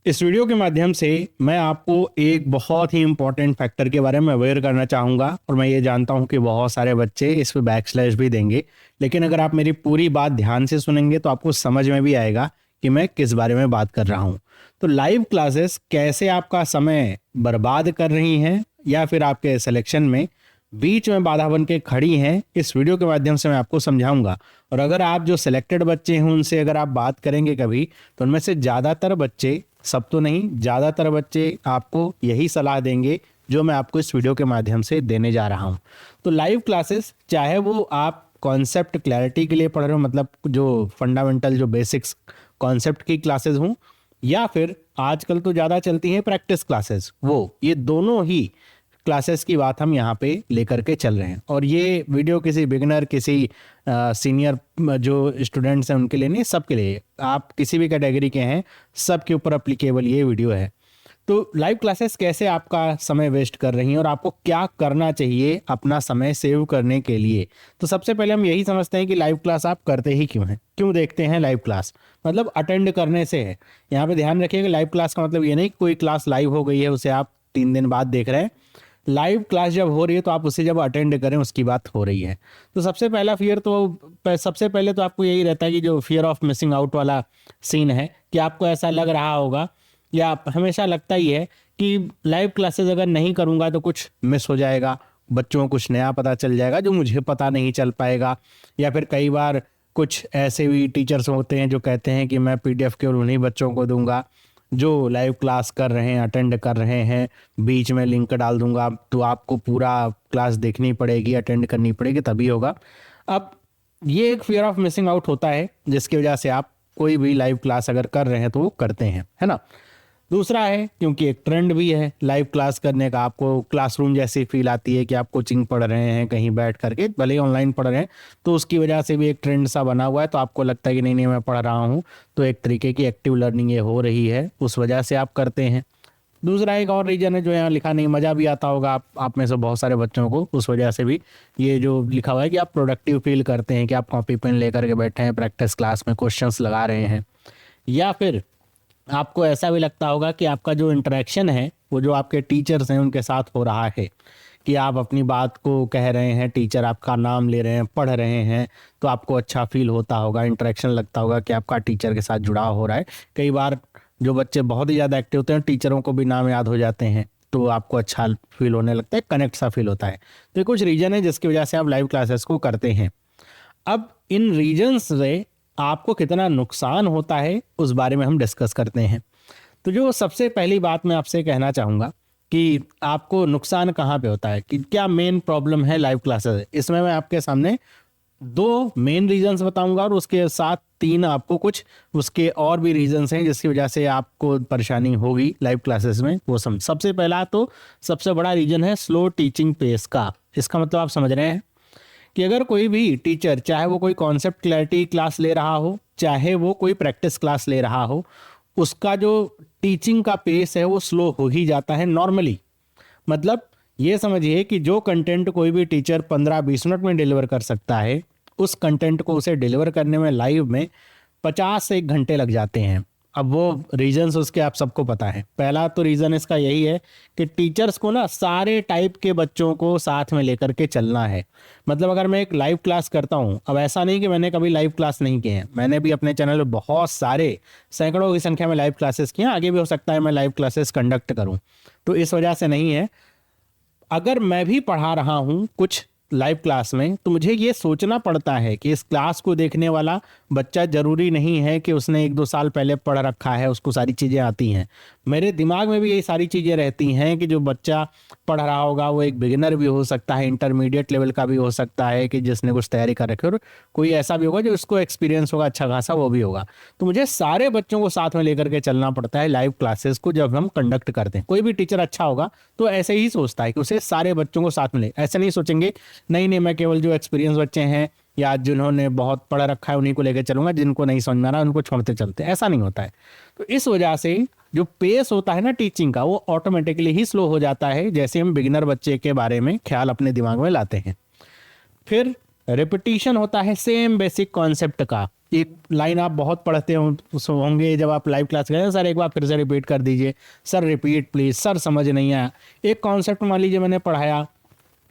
इस वीडियो के माध्यम से मैं आपको एक बहुत ही इम्पोर्टेंट फैक्टर के बारे में अवेयर करना चाहूँगा और मैं ये जानता हूँ कि बहुत सारे बच्चे इस पे बैकस्लैश भी देंगे, लेकिन अगर आप मेरी पूरी बात ध्यान से सुनेंगे तो आपको समझ में भी आएगा कि मैं किस बारे में बात कर रहा हूँ। तो लाइव क्लासेस कैसे आपका समय बर्बाद कर रही हैं या फिर आपके सिलेक्शन में बीच में बाधा बन के खड़ी हैं, इस वीडियो के माध्यम से मैं आपको समझाऊंगा। और अगर आप जो सिलेक्टेड बच्चे हैं उनसे अगर आप बात करेंगे कभी, तो उनमें से ज़्यादातर बच्चे, सब तो नहीं, ज़्यादातर बच्चे आपको यही सलाह देंगे जो मैं आपको इस वीडियो के माध्यम से देने जा रहा हूँ। तो लाइव क्लासेस, चाहे वो आप कॉन्सेप्ट क्लैरिटी के लिए पढ़ रहे हो, मतलब जो फंडामेंटल जो बेसिक्स कॉन्सेप्ट की क्लासेस हों, या फिर आजकल तो ज़्यादा चलती हैं प्रैक्टिस क्लासेस, ये दोनों ही क्लासेस की बात हम यहाँ पे लेकर के चल रहे हैं। और ये वीडियो किसी बिगिनर, किसी सीनियर जो स्टूडेंट्स हैं उनके लिए नहीं, सबके लिए, आप किसी भी कैटेगरी के हैं सबके ऊपर अप्लीकेबल ये वीडियो है। तो लाइव क्लासेस कैसे आपका समय वेस्ट कर रही हैं और आपको क्या करना चाहिए अपना समय सेव करने के लिए। तो सबसे पहले हम यही समझते हैं कि लाइव क्लास आप करते ही क्यों हैं, क्यों देखते हैं लाइव क्लास, मतलब अटेंड करने से है। यहाँ पे ध्यान रखिएगा, लाइव क्लास का मतलब ये नहीं कि कोई क्लास लाइव हो गई है उसे आप 3 दिन बाद देख रहे हैं। लाइव क्लास जब हो रही है तो आप उसे जब अटेंड करें उसकी बात हो रही है। तो सबसे पहला फियर तो सबसे पहले तो आपको यही रहता है कि जो फियर ऑफ मिसिंग आउट वाला सीन है, कि आपको ऐसा लग रहा होगा या हमेशा लगता ही है कि लाइव क्लासेस अगर नहीं करूँगा तो कुछ मिस हो जाएगा, बच्चों को कुछ नया पता चल जाएगा जो मुझे पता नहीं चल पाएगा। या फिर कई बार कुछ ऐसे भी टीचर्स होते हैं जो कहते हैं कि मैं PDF केवल उन्हीं बच्चों को दूंगा जो लाइव क्लास कर रहे हैं, अटेंड कर रहे हैं, बीच में लिंक डाल दूंगा तो आपको पूरा क्लास देखनी पड़ेगी, अटेंड करनी पड़ेगी, तभी होगा। अब ये एक फियर ऑफ मिसिंग आउट होता है जिसकी वजह से आप कोई भी लाइव क्लास अगर कर रहे हैं तो वो करते हैं, है ना। दूसरा है क्योंकि एक ट्रेंड भी है लाइव क्लास करने का, आपको क्लासरूम जैसी फील आती है कि आप कोचिंग पढ़ रहे हैं कहीं बैठ करके, भले ही ऑनलाइन पढ़ रहे हैं, तो उसकी वजह से भी एक ट्रेंड सा बना हुआ है। तो आपको लगता है कि नहीं नहीं मैं पढ़ रहा हूँ, तो एक तरीके की एक्टिव लर्निंग ये हो रही है, उस वजह से आप करते हैं। दूसरा एक और रीजन है जो यहाँ लिखा नहीं, मज़ा भी आता होगा आप में से बहुत सारे बच्चों को, उस वजह से भी ये जो लिखा हुआ है कि आप प्रोडक्टिव फील करते हैं, कि आप कॉपी पेन लेकर के बैठे हैं, प्रैक्टिस क्लास में क्वेश्चंस लगा रहे हैं। या फिर आपको ऐसा भी लगता होगा कि आपका जो इंटरेक्शन है वो जो आपके टीचर्स हैं उनके साथ हो रहा है, कि आप अपनी बात को कह रहे हैं, टीचर आपका नाम ले रहे हैं, पढ़ रहे हैं, तो आपको अच्छा फील होता होगा, इंटरेक्शन लगता होगा कि आपका टीचर के साथ जुड़ाव हो रहा है। कई बार जो बच्चे बहुत ही ज़्यादा एक्टिव होते हैं, टीचरों को भी नाम याद हो जाते हैं, तो आपको अच्छा फील होने लगता है, कनेक्ट सा फील होता है। तो ये कुछ रीज़न है जिसकी वजह से आप लाइव क्लासेस को करते हैं। अब इन रीजन्स से आपको कितना नुकसान होता है उस बारे में हम डिस्कस करते हैं। तो जो सबसे पहली बात मैं आपसे कहना चाहूँगा कि आपको नुकसान कहाँ पे होता है, कि क्या मेन प्रॉब्लम है लाइव क्लासेस, इसमें मैं आपके सामने 2 मेन रीजंस बताऊंगा और उसके साथ 3 आपको कुछ उसके और भी रीजंस हैं जिसकी वजह से आपको परेशानी होगी लाइव क्लासेस में, वो सबसे पहला तो सबसे बड़ा रीजन है स्लो टीचिंग पेस का। इसका मतलब आप समझ रहे हैं कि अगर कोई भी टीचर, चाहे वो कोई कॉन्सेप्ट क्लैरिटी क्लास ले रहा हो, चाहे वो कोई प्रैक्टिस क्लास ले रहा हो, उसका जो टीचिंग का पेस है वो स्लो हो ही जाता है नॉर्मली। मतलब ये समझिए कि जो कंटेंट कोई भी टीचर 15-20 मिनट में डिलीवर कर सकता है, उस कंटेंट को उसे डिलीवर करने में लाइव में 50 से 1 घंटे लग जाते हैं। अब वो रीजंस उसके आप सबको पता है। पहला तो रीज़न इसका यही है कि टीचर्स को ना सारे टाइप के बच्चों को साथ में लेकर के चलना है। मतलब अगर मैं एक लाइव क्लास करता हूँ, अब ऐसा नहीं कि मैंने कभी लाइव क्लास नहीं किए हैं, मैंने भी अपने चैनल पर बहुत सारे, सैकड़ों की संख्या में लाइव क्लासेस किए हैं, आगे भी हो सकता है मैं लाइव क्लासेस कंडक्ट करूँ, तो इस वजह से नहीं है। अगर मैं भी पढ़ा रहा हूँ कुछ लाइव क्लास में, तो मुझे ये सोचना पड़ता है कि इस क्लास को देखने वाला बच्चा ज़रूरी नहीं है कि उसने 1-2 साल पहले पढ़ रखा है, उसको सारी चीज़ें आती हैं। मेरे दिमाग में भी यही सारी चीज़ें रहती हैं कि जो बच्चा पढ़ रहा होगा वो एक बिगिनर भी हो सकता है, इंटरमीडिएट लेवल का भी हो सकता है, कि जिसने कुछ तैयारी कर रखी, और कोई ऐसा भी होगा जो उसको एक्सपीरियंस होगा अच्छा खासा, वो भी होगा। तो मुझे सारे बच्चों को साथ में लेकर के चलना पड़ता है लाइव क्लासेस को जब हम कंडक्ट करते हैं। कोई भी टीचर अच्छा होगा तो ऐसे ही सोचता है कि उसे सारे बच्चों को साथ में ले, ऐसे नहीं सोचेंगे नहीं नहीं मैं केवल जो एक्सपीरियंस बच्चे हैं या जिन्होंने बहुत पढ़ रखा है उन्हीं को लेकर चलूंगा, जिनको नहीं समझ में आ रहा उनको छोड़ते चलते, ऐसा नहीं होता है। तो इस वजह से जो पेस होता है ना टीचिंग का, वो ऑटोमेटिकली ही स्लो हो जाता है जैसे हम बिगिनर बच्चे के बारे में ख्याल अपने दिमाग में लाते हैं। फिर रिपीटिशन होता है सेम बेसिक कॉन्सेप्ट का। एक लाइन आप बहुत पढ़ते होंगे जब आप लाइव क्लास करें, सर एक बार फिर से रिपीट कर दीजिए, सर रिपीट प्लीज, सर समझ नहीं आया। एक कॉन्सेप्ट मान लीजिए मैंने पढ़ाया,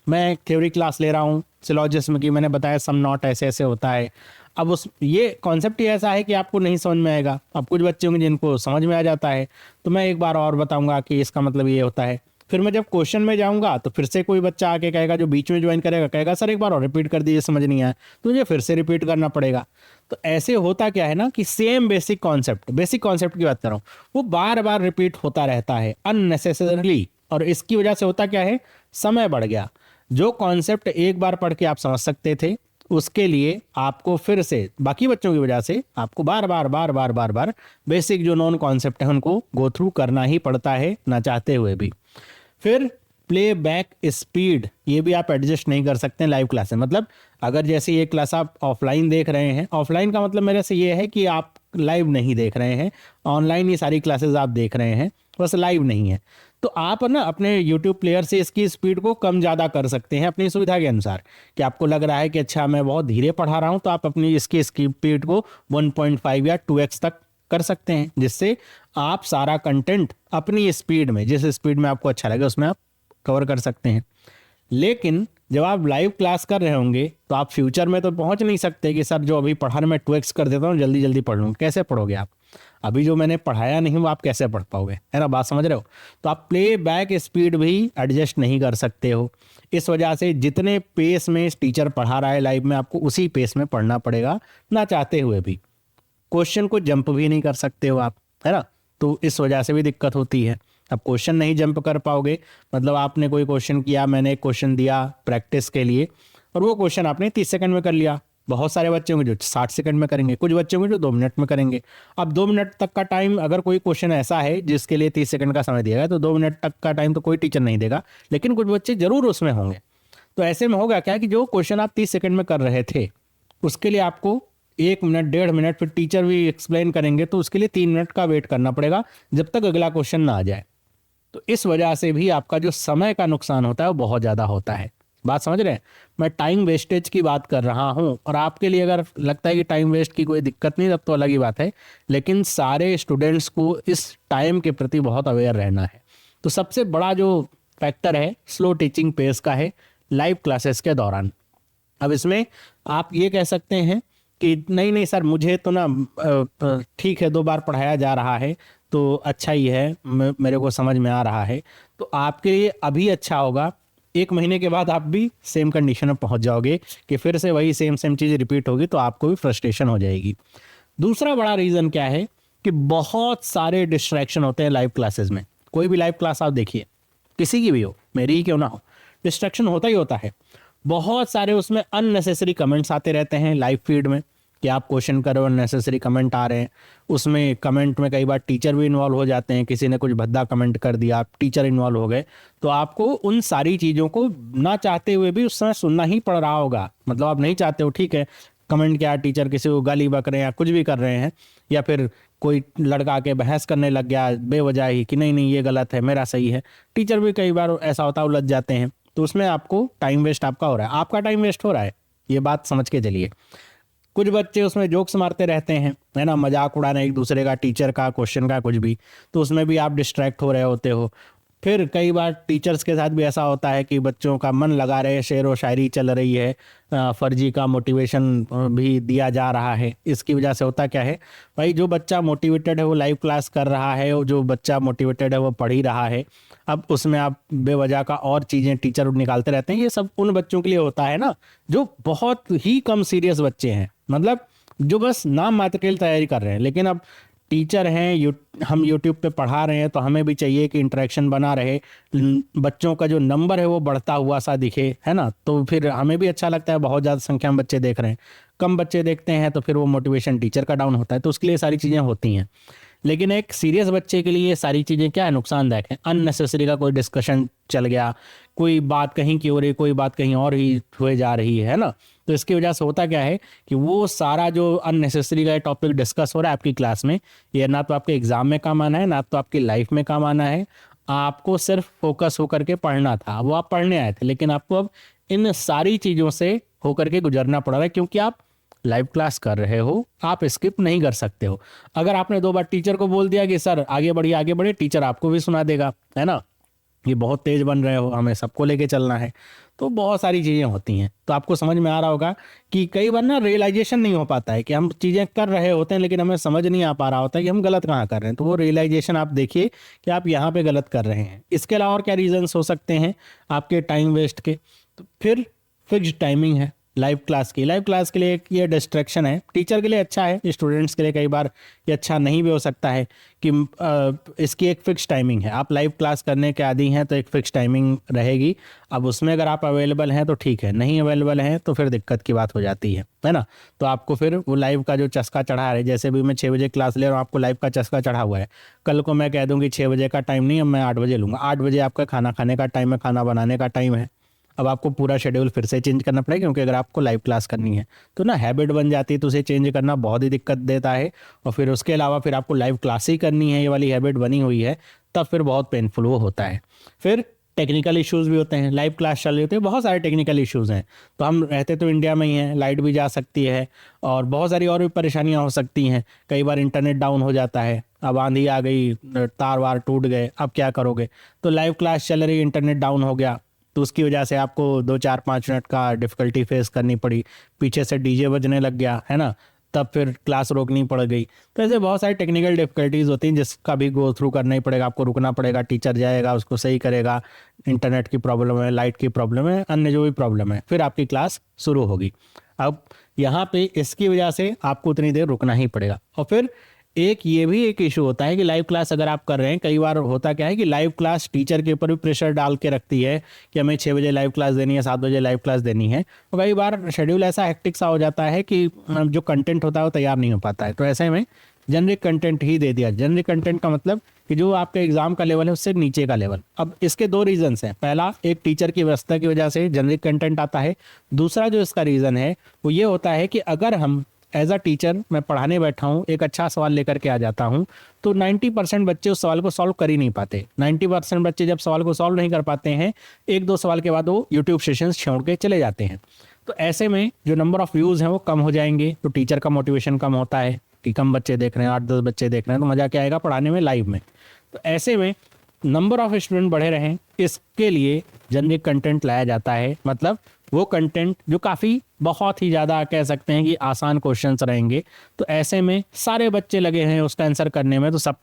मैं थ्योरी क्लास ले रहा हूँ सिलॉजिज्म की, मैंने बताया सम नॉट ऐसे ऐसे होता है। अब उस ये कॉन्सेप्ट ही ऐसा है कि आपको नहीं समझ में आएगा। अब कुछ बच्चे होंगे जिनको समझ में आ जाता है, तो मैं एक बार और बताऊंगा कि इसका मतलब ये होता है। फिर मैं जब क्वेश्चन में जाऊंगा तो फिर से कोई बच्चा आके कहेगा, जो बीच में ज्वाइन करेगा, कहेगा सर एक बार और रिपीट कर दीजिए, समझ नहीं आया, तो मुझे फिर से रिपीट करना पड़ेगा। तो ऐसे होता क्या है ना कि सेम बेसिक कॉन्सेप्ट की बात कर रहा हूँ, वो बार बार रिपीट होता रहता है अननेसेसरली, और इसकी वजह से होता क्या है, समय बढ़ गया। जो कॉन्सेप्ट एक बार पढ़ के आप समझ सकते थे, उसके लिए आपको फिर से बाकी बच्चों की वजह से आपको बार बार बेसिक जो नॉन कॉन्सेप्ट है उनको गो थ्रू करना ही पड़ता है, ना चाहते हुए भी। फिर प्ले बैक स्पीड, ये भी आप एडजस्ट नहीं कर सकते लाइव क्लास में। मतलब अगर जैसे ये क्लास आप ऑफलाइन देख रहे हैं, ऑफलाइन का मतलब मेरे से ये है कि आप लाइव नहीं देख रहे हैं, ऑनलाइन ये सारी क्लासेस आप देख रहे हैं, बस लाइव नहीं है, तो आप ना अपने YouTube प्लेयर से इसकी स्पीड को कम ज़्यादा कर सकते हैं अपनी सुविधा के अनुसार। कि आपको लग रहा है कि अच्छा मैं बहुत धीरे पढ़ा रहा हूँ, तो आप अपनी इसकी स्पीड को 1.5 या 2x तक कर सकते हैं, जिससे आप सारा कंटेंट अपनी स्पीड में, जिस स्पीड में आपको अच्छा लगे उसमें आप कवर कर सकते हैं। लेकिन जब आप लाइव क्लास कर रहे होंगे तो आप फ्यूचर में तो पहुंच नहीं सकते कि सर जो अभी पढ़ा मैं 2x कर देता हूँ, जल्दी जल्दी पढ़ लूँ। कैसे पढ़ोगे आप? अभी जो मैंने पढ़ाया नहीं वो आप कैसे पढ़ पाओगे, है ना, बात समझ रहे हो? तो आप प्ले बैक स्पीड भी एडजस्ट नहीं कर सकते हो। इस वजह से जितने पेस में टीचर पढ़ा रहा है लाइव में, आपको उसी पेस में पढ़ना पड़ेगा, ना चाहते हुए भी। क्वेश्चन को जंप भी नहीं कर सकते हो आप, है ना, तो इस वजह से भी दिक्कत होती है। अब क्वेश्चन नहीं जंप कर पाओगे, मतलब आपने कोई क्वेश्चन किया, मैंने एक क्वेश्चन दिया प्रैक्टिस के लिए, और वो क्वेश्चन आपने 30 सेकंड में कर लिया। बहुत सारे बच्चे होंगे जो 60 सेकंड में करेंगे, कुछ बच्चे होंगे जो 2 मिनट में करेंगे। अब 2 मिनट तक का टाइम, अगर कोई क्वेश्चन ऐसा है जिसके लिए 30 सेकंड का समय दिया गया, तो 2 मिनट तक का टाइम तो कोई टीचर नहीं देगा, लेकिन कुछ बच्चे जरूर उसमें होंगे। तो ऐसे में होगा क्या कि जो क्वेश्चन आप 30 सेकंड में कर रहे थे, उसके लिए आपको 1 मिनट 1.5 मिनट, फिर टीचर भी एक्सप्लेन करेंगे तो उसके लिए 3 मिनट का वेट करना पड़ेगा जब तक अगला क्वेश्चन ना आ जाए। तो इस वजह से भी आपका जो समय का नुकसान होता है वो बहुत ज़्यादा होता है। बात समझ रहे हैं? मैं टाइम वेस्टेज की बात कर रहा हूँ, और आपके लिए अगर लगता है कि टाइम वेस्ट की कोई दिक्कत नहीं, तब तो अलग ही बात है, लेकिन सारे स्टूडेंट्स को इस टाइम के प्रति बहुत अवेयर रहना है। तो सबसे बड़ा जो फैक्टर है स्लो टीचिंग पेस का है लाइव क्लासेस के दौरान। अब इसमें आप ये कह सकते हैं कि नहीं नहीं सर, मुझे तो ना ठीक है, 2 बार पढ़ाया जा रहा है तो अच्छा ही है, मेरे को समझ में आ रहा है। तो आपके लिए अभी अच्छा होगा, 1 महीने के बाद आप भी सेम कंडीशन में पहुंच जाओगे कि फिर से वही सेम चीज़ रिपीट होगी, तो आपको भी फ्रस्ट्रेशन हो जाएगी। दूसरा बड़ा रीज़न क्या है कि बहुत सारे डिस्ट्रैक्शन होते हैं लाइव क्लासेस में। कोई भी लाइव क्लास आप देखिए, किसी की भी हो, मेरी ही क्यों ना हो, डिस्ट्रैक्शन होता ही होता है। बहुत सारे उसमें अननेसेसरी कमेंट्स आते रहते हैं लाइव फीड में, कि आप क्वेश्चन करो, अननेसेसरी कमेंट आ रहे हैं। उसमें कमेंट में कई बार टीचर भी इन्वॉल्व हो जाते हैं, किसी ने कुछ भद्दा कमेंट कर दिया, आप टीचर इन्वॉल्व हो गए, तो आपको उन सारी चीज़ों को ना चाहते हुए भी उस समय सुनना ही पड़ रहा होगा। मतलब आप नहीं चाहते हो, ठीक है, कमेंट क्या, टीचर किसी को गाली बक रहे हैं या कुछ भी कर रहे हैं, या फिर कोई लड़का आके बहस करने लग गया बेवजह ही कि नहीं नहीं ये गलत है, मेरा सही है। टीचर भी कई बार ऐसा होता है, उलझ जाते हैं, तो उसमें आपको टाइम वेस्ट आपका हो रहा है, आपका टाइम वेस्ट हो रहा है, ये बात समझ के चलिए। कुछ बच्चे उसमें जोक्स मारते रहते हैं, है ना, मजाक उड़ाना एक दूसरे का, टीचर का, क्वेश्चन का, कुछ भी, तो उसमें भी आप डिस्ट्रैक्ट हो रहे होते हो। फिर कई बार टीचर्स के साथ भी ऐसा होता है कि बच्चों का मन लगा रहे, शेर व शायरी चल रही है, फर्जी का मोटिवेशन भी दिया जा रहा है। इसकी वजह से होता क्या है भाई, जो बच्चा मोटिवेटेड है वो लाइव क्लास कर रहा है, और जो बच्चा मोटिवेटेड है वो पढ़ ही रहा है। अब उसमें आप बेवजह का और चीज़ें टीचर निकालते रहते हैं। ये सब उन बच्चों के लिए होता है ना जो बहुत ही कम सीरियस बच्चे हैं, मतलब जो बस नाम मात्र के लिए तैयारी कर रहे हैं। लेकिन अब टीचर हैं, हम यूट्यूब पे पढ़ा रहे हैं, तो हमें भी चाहिए कि इंटरेक्शन बना रहे, बच्चों का जो नंबर है वो बढ़ता हुआ सा दिखे, है ना, तो फिर हमें भी अच्छा लगता है। बहुत ज़्यादा संख्या में बच्चे देख रहे हैं, कम बच्चे देखते हैं तो फिर वो मोटिवेशन टीचर का डाउन होता है, तो उसके लिए सारी चीज़ें होती हैं। लेकिन एक सीरियस बच्चे के लिए ये सारी चीज़ें क्या है, नुकसानदायक है। अननेसेसरी का कोई डिस्कशन चल गया, कोई बात कहीं की हो रही, कोई बात कहीं और ही हुए जा रही है ना, तो इसकी वजह से होता क्या है कि वो सारा जो अननेसेसरी का टॉपिक डिस्कस हो रहा है आपकी क्लास में, ये ना तो आपके एग्जाम में काम आना है, ना तो आपकी लाइफ में काम आना है। आपको सिर्फ फोकस होकर के पढ़ना था, वो आप पढ़ने आए थे, लेकिन आपको अब इन सारी चीज़ों से होकर के गुजरना पड़ रहा है, क्योंकि आप लाइव क्लास कर रहे हो आप स्किप नहीं कर सकते हो। अगर आपने 2 बार टीचर को बोल दिया कि सर आगे बढ़िए, टीचर आपको भी सुना देगा, है ना, ये बहुत तेज बन रहे हो, हमें सबको लेके चलना है। तो बहुत सारी चीज़ें होती हैं। तो आपको समझ में आ रहा होगा कि कई बार ना रियलाइजेशन नहीं हो पाता है कि हम चीज़ें कर रहे होते हैं, लेकिन हमें समझ नहीं आ पा रहा होता है कि हम गलत कहाँ कर रहे हैं। तो वो रियलाइजेशन आप देखिए कि आप यहाँ पे गलत कर रहे हैं। इसके अलावा और क्या रीजंस हो सकते हैं आपके टाइम वेस्ट के? तो फिर फिक्स्ड टाइमिंग है लाइव क्लास की। लाइव क्लास के लिए एक ये डिस्ट्रैक्शन है, टीचर के लिए अच्छा है, स्टूडेंट्स के लिए कई बार ये अच्छा नहीं भी हो सकता है कि इसकी एक फ़िक्स टाइमिंग है। आप लाइव क्लास करने के आदी हैं तो एक फ़िक्स टाइमिंग रहेगी। अब उसमें अगर आप अवेलेबल हैं तो ठीक है, नहीं अवेलेबल हैं तो फिर दिक्कत की बात हो जाती है ना। तो आपको फिर वो लाइव का जो चस्का चढ़ा है, जैसे भी मैं 6 बजे क्लास ले रहा हूँ, आपको लाइव का चस्का चढ़ा हुआ है, कल को मैं कह दूँ कि 6 बजे का टाइम नहीं, अब मैं 8 बजे लूँगा। 8 बजे आपका खाना खाने का टाइम है, खाना बनाने का टाइम है। अब आपको पूरा शेड्यूल फिर से चेंज करना पड़ेगा, क्योंकि अगर आपको लाइव क्लास करनी है तो ना हैबिट बन जाती है, तो उसे चेंज करना बहुत ही दिक्कत देता है। और फिर उसके अलावा फिर आपको लाइव क्लास ही करनी है, ये वाली हैबिट बनी हुई है, तब फिर बहुत पेनफुल वो होता है। फिर टेक्निकल इश्यूज़ भी होते हैं, लाइव क्लास चल रही होती है, बहुत सारे टेक्निकल इश्यूज़ हैं। तो हम रहते तो इंडिया में ही हैं, लाइट भी जा सकती है और बहुत सारी और भी परेशानियां हो सकती हैं। कई बार इंटरनेट डाउन हो जाता है, अब आंधी आ गई, तार वार टूट गए, अब क्या करोगे? तो लाइव क्लास चल रही, इंटरनेट डाउन हो गया, तो उसकी वजह से आपको 2 4 5 मिनट का डिफ़िकल्टी फेस करनी पड़ी, पीछे से डीजे बजने लग गया, है ना, तब फिर क्लास रोकनी पड़ गई। तो ऐसे बहुत सारी टेक्निकल डिफ़िकल्टीज़ होती हैं जिसका भी गो थ्रू करना ही पड़ेगा, आपको रुकना पड़ेगा, टीचर जाएगा उसको सही करेगा। इंटरनेट की प्रॉब्लम है, लाइट की प्रॉब्लम है, अन्य जो भी प्रॉब्लम है, फिर आपकी क्लास शुरू होगी। अब यहाँ पे इसकी वजह से आपको उतनी देर रुकना ही पड़ेगा। और फिर एक ये भी एक इशू होता है कि लाइव क्लास अगर आप कर रहे हैं, कई बार होता क्या है कि लाइव क्लास टीचर के ऊपर भी प्रेशर डाल के रखती है कि हमें 6 बजे लाइव क्लास देनी है, 7 बजे लाइव क्लास देनी है। तो कई बार शेड्यूल ऐसा हेक्टिक सा हो जाता है कि जो कंटेंट होता है वो तैयार नहीं हो पाता है। तो ऐसे में जनरिक कंटेंट ही दे दिया। जनरिक कंटेंट का मतलब कि जो आपके एग्जाम का लेवल है उससे नीचे का लेवल। अब इसके 2 रीजंस हैं। पहला, एक टीचर की व्यवस्था की वजह से जनरिक कंटेंट आता है। दूसरा जो इसका रीज़न है वो ये होता है कि अगर हम एज अ टीचर मैं पढ़ाने बैठा हूँ, एक अच्छा सवाल लेकर के आ जाता हूँ, तो 90% बच्चे उस सवाल को सॉल्व कर ही नहीं पाते। 90% बच्चे जब सवाल को सॉल्व नहीं कर पाते हैं, 1-2 सवाल के बाद वो यूट्यूब सेशंस छोड़ के चले जाते हैं। तो ऐसे में जो नंबर ऑफ़ व्यूज़ हैं वो कम हो जाएंगे, तो टीचर का मोटिवेशन कम होता है कि कम बच्चे देख रहे हैं, 8-10 बच्चे देख रहे हैं, तो मज़ा क्या आएगा पढ़ाने में, लाइव में। तो ऐसे में नंबर ऑफ़ स्टूडेंट बढ़े रहें, इसके लिए जनरिक कंटेंट लाया जाता है। मतलब वो कंटेंट जो काफ़ी बहुत ही ज़्यादा कह सकते हैं कि आसान क्वेश्चंस रहेंगे। तो ऐसे में सारे बच्चे लगे हैं उसका आंसर करने में, तो सब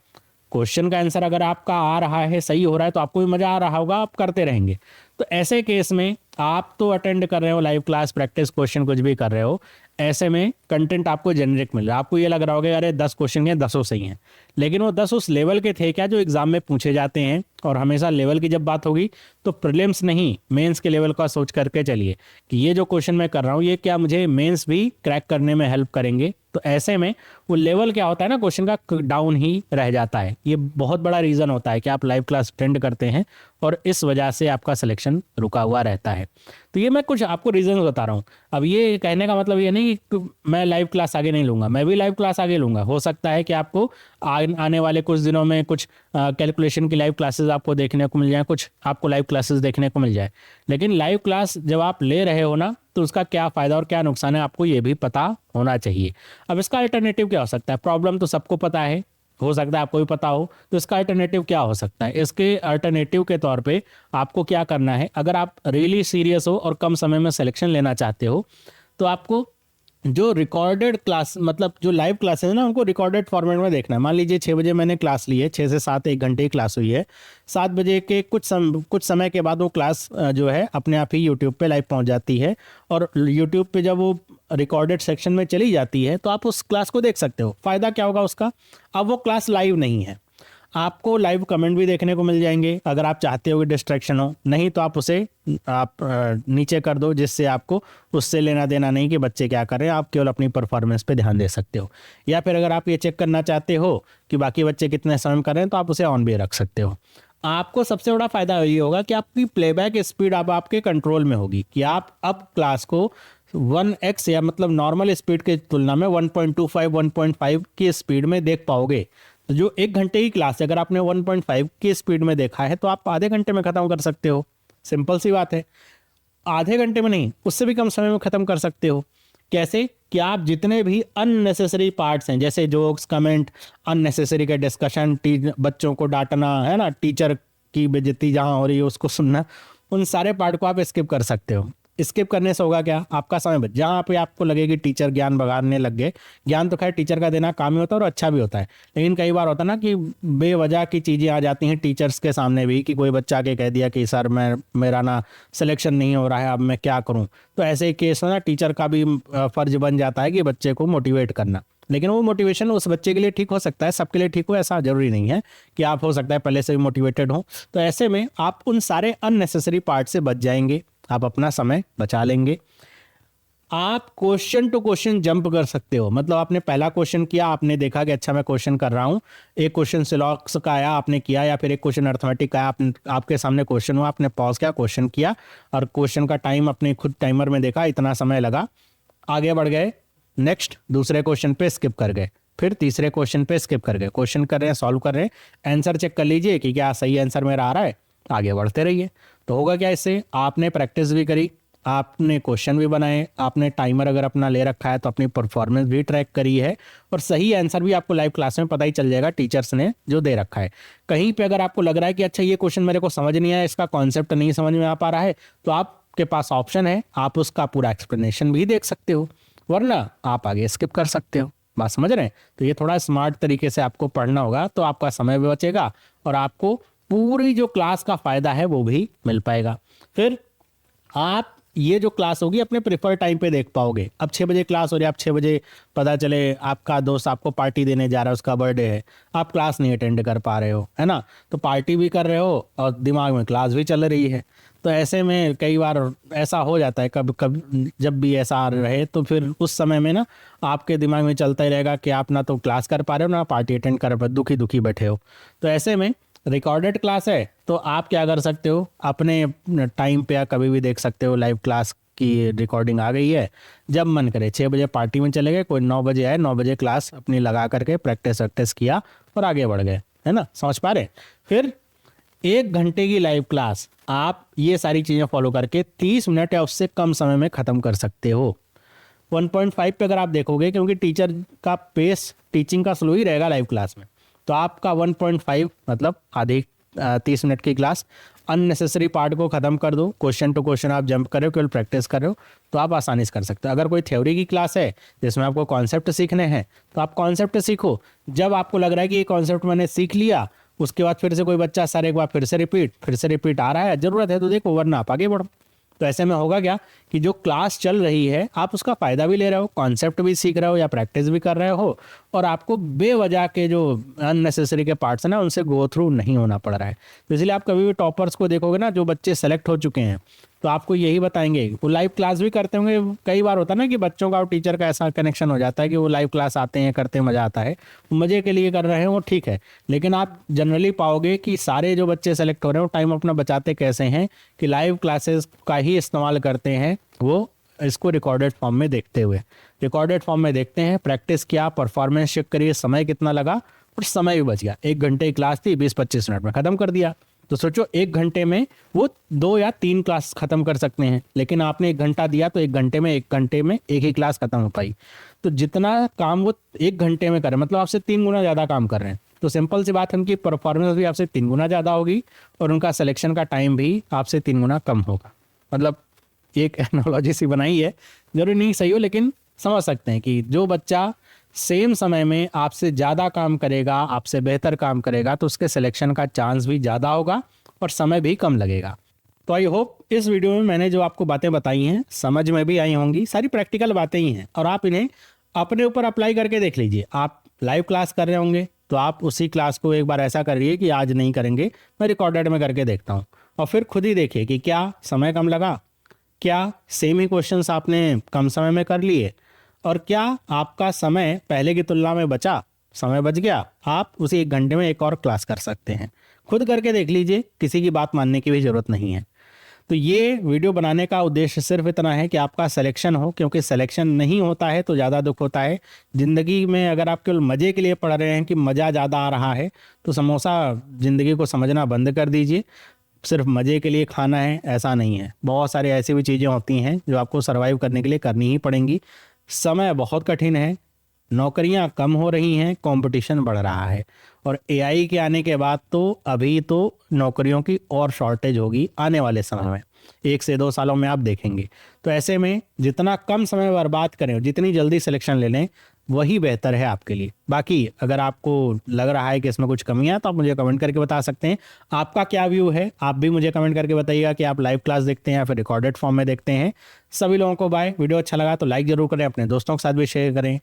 क्वेश्चन का आंसर अगर आपका आ रहा है, सही हो रहा है, तो आपको भी मज़ा आ रहा होगा, आप करते रहेंगे। तो ऐसे केस में आप तो अटेंड कर रहे हो लाइव क्लास, प्रैक्टिस क्वेश्चन कुछ भी कर रहे हो, ऐसे में कंटेंट आपको जेनरिक मिल रहा है। आपको ये लग रहा होगा अरे 10 क्वेश्चन के 10 सही हैं, लेकिन वो 10 उस लेवल के थे क्या जो एग्जाम में पूछे जाते हैं। और हमेशा लेवल की जब बात होगी तो प्रीलिम्स नहीं, मेंस के लेवल का सोच करके चलिए कि ये जो क्वेश्चन मैं कर रहा हूँ ये क्या मुझे मेंस भी क्रैक करने में हेल्प करेंगे। तो ऐसे में वो लेवल क्या होता है ना, क्वेश्चन का डाउन ही रह जाता है। ये बहुत बड़ा रीज़न होता है कि आप लाइव क्लास अटेंड करते हैं और इस वजह से आपका सिलेक्शन रुका हुआ रहता है। तो ये मैं कुछ आपको रीज़न बता रहा हूँ। अब ये कहने का मतलब ये नहीं कि मैं लाइव क्लास आगे नहीं लूँगा, मैं भी लाइव क्लास आगे लूँगा। हो सकता है कि आपको आने वाले कुछ दिनों में कुछ कैलकुलेशन की लाइव क्लासेस आपको देखने को मिल जाए, कुछ आपको लाइव क्लासेस देखने को मिल जाए। लेकिन लाइव क्लास जब आप ले रहे हो ना, तो उसका क्या फ़ायदा और क्या नुकसान है आपको ये भी पता होना चाहिए। अब इसका अल्टरनेटिव क्या हो सकता है? प्रॉब्लम तो सबको पता है, हो सकता है आपको भी पता हो। तो इसका अल्टरनेटिव क्या हो सकता है? इसके अल्टरनेटिव के तौर पे आपको क्या करना है, अगर आप रियली सीरियस हो और कम समय में सिलेक्शन लेना चाहते हो, तो आपको जो रिकॉर्डेड क्लास, मतलब जो लाइव क्लासेस है ना, उनको रिकॉर्डेड फॉर्मेट में देखना है। मान लीजिए 6 बजे मैंने क्लास ली है, 6 से 7 1 घंटे की क्लास हुई है। 7 बजे के कुछ समय के बाद वो क्लास जो है अपने आप ही यूट्यूब पे लाइव पहुंच जाती है। और यूट्यूब पे जब वो रिकॉर्डेड सेक्शन में चली जाती है तो आप उस क्लास को देख सकते हो। फ़ायदा क्या होगा उसका? अब वो क्लास लाइव नहीं है, आपको लाइव कमेंट भी देखने को मिल जाएंगे अगर आप चाहते हो कि डिस्ट्रैक्शन हो। नहीं तो आप उसे नीचे कर दो, जिससे आपको उससे लेना देना नहीं कि बच्चे क्या कर रहे हैं, आप केवल अपनी परफॉर्मेंस पे ध्यान दे सकते हो। या फिर अगर आप ये चेक करना चाहते हो कि बाकी बच्चे कितने समय कर रहे हैं, तो आप उसे ऑन भी रख सकते हो। आपको सबसे बड़ा फ़ायदा ये होगा कि आपकी प्लेबैक स्पीड अब आपके कंट्रोल में होगी, कि आप अब क्लास को 1x या मतलब नॉर्मल स्पीड की तुलना में 1.25 1.5 की स्पीड में देख पाओगे। तो जो 1 घंटे की क्लास है, अगर आपने 1.5 की स्पीड में देखा है, तो आप आधे घंटे में ख़त्म कर सकते हो। सिंपल सी बात है। आधे घंटे में नहीं, उससे भी कम समय में ख़त्म कर सकते हो। कैसे? कि आप जितने भी अननेसेसरी पार्ट्स हैं, जैसे जोक्स, कमेंट, अननेसेसरी का डिस्कशन, बच्चों को डांटना, है ना, टीचर की बेइज्जती जहाँ हो रही है उसको सुनना, उन सारे पार्ट को आप स्किप कर सकते हो। स्किप करने से होगा क्या, आपका समय बच, जहाँ पे आपको लगे कि टीचर ज्ञान बगाड़ने लग गए, ज्ञान तो खैर टीचर का देना काम ही होता है और अच्छा भी होता है, लेकिन कई बार होता है ना कि बेवजह की चीज़ें आ जाती हैं टीचर्स के सामने भी, कि कोई बच्चा आके कह दिया कि सर मेरा ना सिलेक्शन नहीं हो रहा है, अब मैं क्या करूँ। तो ऐसे केस में ना टीचर का भी फर्ज बन जाता है कि बच्चे को मोटिवेट करना। लेकिन वो मोटिवेशन उस बच्चे के लिए ठीक हो सकता है, सबके लिए ठीक हो ऐसा जरूरी नहीं है, कि आप हो सकता है पहले से भी मोटिवेटेड हो। तो ऐसे में आप उन सारे अननेसेसरी पार्ट से बच जाएंगे, आप अपना समय बचा लेंगे। आप क्वेश्चन टू क्वेश्चन जंप कर सकते हो, मतलब आपने पहला क्वेश्चन किया, आपने देखा कि अच्छा मैं क्वेश्चन कर रहा हूँ, एक क्वेश्चन सिलॉक्स का आया आपने किया, या फिर एक क्वेश्चन अर्थमेटिक का आया, आपके सामने क्वेश्चन हुआ, आपने पॉज किया, क्वेश्चन किया, और क्वेश्चन का टाइम अपने खुद टाइमर में देखा, इतना समय लगा, आगे बढ़ गए, नेक्स्ट दूसरे क्वेश्चन पे स्किप कर गए, फिर तीसरे क्वेश्चन पे स्किप कर गए, क्वेश्चन कर रहे हैं, सॉल्व कर रहे हैं, आंसर चेक कर लीजिए कि क्या सही आंसर मेरा आ रहा है, आगे बढ़ते रहिए। तो होगा क्या, इससे आपने प्रैक्टिस भी करी, आपने क्वेश्चन भी बनाए, आपने टाइमर अगर अपना ले रखा है तो अपनी परफॉर्मेंस भी ट्रैक करी है, और सही आंसर भी आपको लाइव क्लास में पता ही चल जाएगा टीचर्स ने जो दे रखा है। कहीं पे अगर आपको लग रहा है कि अच्छा ये क्वेश्चन मेरे को समझ नहीं आया, इसका कॉन्सेप्ट नहीं समझ में आ पा रहा है, तो आपके पास ऑप्शन है, आप उसका पूरा एक्सप्लेनेशन भी देख सकते हो, वरना आप आगे स्किप कर सकते हो। बात समझ रहे हैं? तो ये थोड़ा स्मार्ट तरीके से आपको पढ़ना होगा, तो आपका समय भी बचेगा और आपको पूरी जो क्लास का फायदा है वो भी मिल पाएगा। फिर आप ये जो क्लास होगी अपने प्रेफर टाइम पे देख पाओगे। अब 6 बजे क्लास हो रही है, आप 6 बजे पता चले आपका दोस्त आपको पार्टी देने जा रहा है, उसका बर्थडे है, आप क्लास नहीं अटेंड कर पा रहे हो, है ना, तो पार्टी भी कर रहे हो और दिमाग में क्लास भी चल रही है। तो ऐसे में कई बार ऐसा हो जाता है, कब कब जब भी ऐसा रहे तो फिर उस समय में ना आपके दिमाग में चलता ही रहेगा कि आप ना तो क्लास कर पा रहे हो ना पार्टी अटेंड कर पा रहे हो, दुखी दुखी बैठे हो। तो ऐसे में रिकॉर्डेड क्लास है तो आप क्या कर सकते हो, अपने टाइम पे या कभी भी देख सकते हो, लाइव क्लास की रिकॉर्डिंग आ गई है, जब मन करे 6 बजे पार्टी में चले गए, कोई 9 बजे आए, 9 बजे क्लास अपनी लगा करके प्रैक्टिस वैक्टिस किया और आगे बढ़ गए, है ना, समझ पा रहे। फिर 1 घंटे की लाइव क्लास आप ये सारी चीज़ें फॉलो करके 30 मिनट या उससे कम समय में ख़त्म कर सकते हो। 1.5 पे अगर आप देखोगे, क्योंकि टीचर का पेस टीचिंग का स्लो ही रहेगा लाइव क्लास में, तो आपका 1.5 मतलब आधी 30 मिनट की क्लास, अननेसेसरी पार्ट को ख़त्म कर दो, क्वेश्चन टू क्वेश्चन आप जंप कर रहे हो, केवल प्रैक्टिस कर रहे हो, तो आप आसानी से कर सकते हो। अगर कोई थ्योरी की क्लास है जिसमें आपको कॉन्सेप्ट सीखने हैं, तो आप कॉन्सेप्ट सीखो, जब आपको लग रहा है कि ये कॉन्सेप्ट मैंने सीख लिया, उसके बाद फिर से कोई बच्चा सर एक बार फिर से रिपीट आ रहा है, ज़रूरत है तो देखो, वरना आप आगे बढ़ो। तो ऐसे में होगा क्या कि जो क्लास चल रही है आप उसका फ़ायदा भी ले रहे हो, कॉन्सेप्ट भी सीख रहे हो या प्रैक्टिस भी कर रहे हो, और आपको बेवजह के जो अननेसेसरी के पार्ट्स हैं ना उनसे गो थ्रू नहीं होना पड़ रहा है। तो इसलिए आप कभी भी टॉपर्स को देखोगे ना, जो बच्चे सेलेक्ट हो चुके हैं, तो आपको यही बताएंगे, वो लाइव क्लास भी करते होंगे। कई बार होता है ना कि बच्चों का और टीचर का ऐसा कनेक्शन हो जाता है कि वो लाइव क्लास आते हैं, करते मज़ा आता है, मज़े के लिए कर रहे हैं वो ठीक है, लेकिन आप जनरली पाओगे कि सारे जो बच्चे सेलेक्ट हो रहे हैं वो टाइम अपना बचाते कैसे हैं कि लाइव क्लासेस का ही इस्तेमाल करते हैं, वो इसको रिकॉर्डेड फॉर्म में देखते हुए, रिकॉर्डेड फॉर्म में देखते हैं, प्रैक्टिस किया, परफॉर्मेंस चेक करिए, समय कितना लगा और समय भी बच गया। 1 घंटे की क्लास थी, 20-25 मिनट में ख़त्म कर दिया। तो सोचो 1 घंटे में वो 2 या 3 क्लास ख़त्म कर सकते हैं, लेकिन आपने 1 घंटा दिया तो 1 घंटे में एक ही क्लास ख़त्म हो पाई। तो जितना काम वो 1 घंटे में करें, मतलब आपसे 3 गुना ज़्यादा काम कर रहे हैं, तो सिंपल सी बात है उनकी परफॉर्मेंस भी आपसे 3 गुना ज़्यादा होगी और उनका सिलेक्शन का टाइम भी आपसे 3 गुना कम होगा। मतलब एक एनालॉजी सी बनाई है, जरूरी नहीं सही हो, लेकिन समझ सकते हैं कि जो बच्चा सेम समय में आपसे ज़्यादा काम करेगा, आपसे बेहतर काम करेगा, तो उसके सिलेक्शन का चांस भी ज़्यादा होगा और समय भी कम लगेगा। तो आई होप इस वीडियो में मैंने जो आपको बातें बताई हैं समझ में भी आई होंगी, सारी प्रैक्टिकल बातें ही हैं और आप इन्हें अपने ऊपर अप्लाई करके देख लीजिए। आप लाइव क्लास कर रहे होंगे तो आप उसी क्लास को एक बार ऐसा करिए कि आज नहीं करेंगे, मैं रिकॉर्डेड में करके देखता हूँ, और फिर खुद ही देखिए कि क्या समय कम लगा, क्या सेम ही क्वेश्चंस आपने कम समय में कर लिए, और क्या आपका समय पहले की तुलना में बचा, समय बच गया, आप उसी 1 घंटे में एक और क्लास कर सकते हैं। खुद करके देख लीजिए, किसी की बात मानने की भी ज़रूरत नहीं है। तो ये वीडियो बनाने का उद्देश्य सिर्फ इतना है कि आपका सिलेक्शन हो, क्योंकि सिलेक्शन नहीं होता है तो ज़्यादा दुख होता है ज़िंदगी में। अगर आप केवल मज़े के लिए पढ़ रहे हैं कि मज़ा ज़्यादा आ रहा है, तो समोसा ज़िंदगी को समझना बंद कर दीजिए। सिर्फ मज़े के लिए खाना है ऐसा नहीं है, बहुत सारी ऐसी भी चीज़ें होती हैं जो आपको सर्वाइव करने के लिए करनी ही पड़ेंगी। समय बहुत कठिन है, नौकरियां कम हो रही हैं, कंपटीशन बढ़ रहा है और एआई के आने के बाद तो अभी तो नौकरियों की और शॉर्टेज होगी आने वाले समय में, 1 से 2 सालों में आप देखेंगे। तो ऐसे में जितना कम समय बर्बाद करें और जितनी जल्दी सिलेक्शन ले लें वही बेहतर है आपके लिए। बाकी अगर आपको लग रहा है कि इसमें कुछ कमियां तो आप मुझे कमेंट करके बता सकते हैं। आपका क्या व्यू है आप भी मुझे कमेंट करके बताइएगा कि आप लाइव क्लास देखते हैं या फिर रिकॉर्डेड फॉर्म में देखते हैं। सभी लोगों को बाय। वीडियो अच्छा लगा तो लाइक जरूर करें, अपने दोस्तों के साथ भी शेयर करें।